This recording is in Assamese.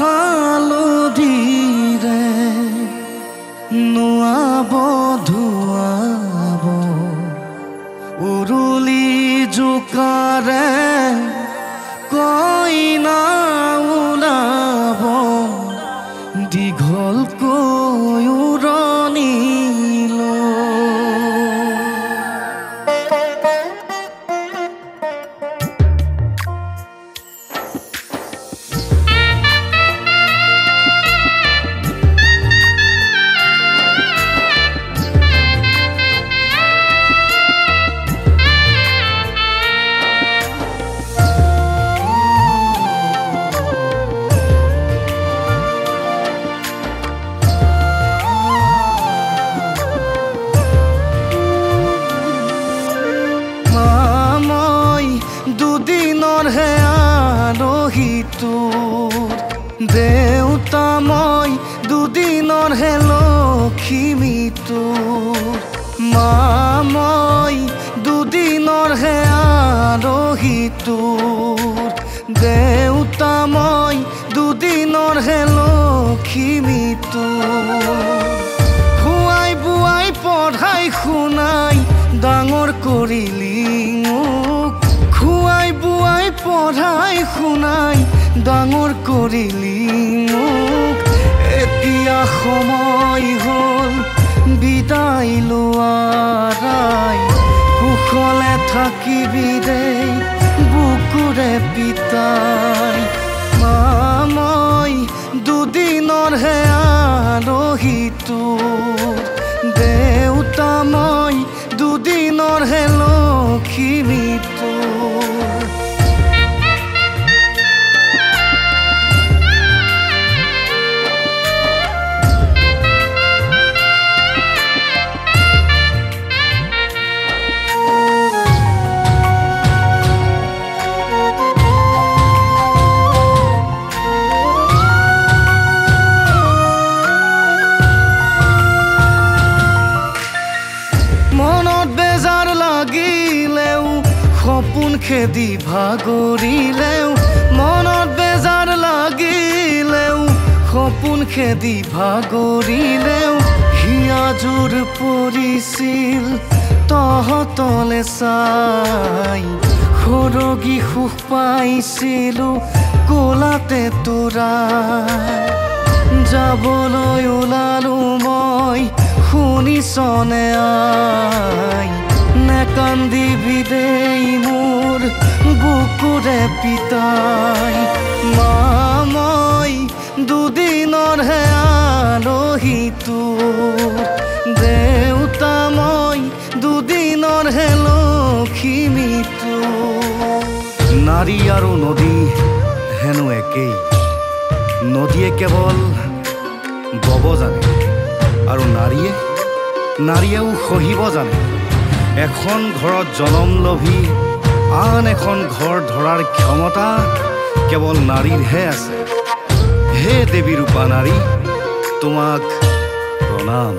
হালধিৰে নোৱাব ধুৱাব উৰুলি জোকাৰে কইনা ওলাব দীঘলকৈ উৰণিলৈ। দুদিনৰ হে আলহী তোৰ দেউতা মই দুদিনৰ হে লখিমী তোৰ মা মই দুদিনৰ হে আলহী তোৰ দেউতা মই দুদিনৰ হে লখিমী তোৰ খুৱাই বুৱাই পঢ়াই শুনাই ডাঙৰ কৰিলি মোক খুৱাই বুৱাই পঢ়াই শুনাই ডাঙৰ কৰিলি মোক এতিয়া সময় হ'ল বিদায় লোৱাৰাই কুশলে থাকিবি দেই বুকুৰে পিতাই মা মই দুদিনৰ হে আলহী তোৰ দেউতা মই দুদিনৰ হে লখিমী তোৰ। মনত বেজাৰ লাগিলেও সপোন খেদি ভাগৰিলেও মনত বেজাৰ লাগিলেও সপোন খেদি ভাগৰিলেও হিয়াজোৰ পৰিছিল তহঁতলে চাই সৰগী সুখ পাইছিলো কোলাতে তোৰাই যাবলৈ ওলালো মই শুনিছনে আই নেকান্দিবি দেই মোৰ বুকুৰে পিতাই মা মই দুদিনৰ হে আলহী তোৰ দেউতা মই দুদিনৰ হে লখিমী তোৰ। নাৰী আৰু নদী হেনো একেই নদীয়ে কেৱল বব জানে আৰু নাৰীয়েও সহিব জানে এখন ঘৰত জনম লভি আন এখন ঘৰ ধৰাৰ ক্ষমতা কেৱল নাৰীৰহে আছে। হে দেৱী ৰূপা নাৰী তোমাক প্ৰণাম।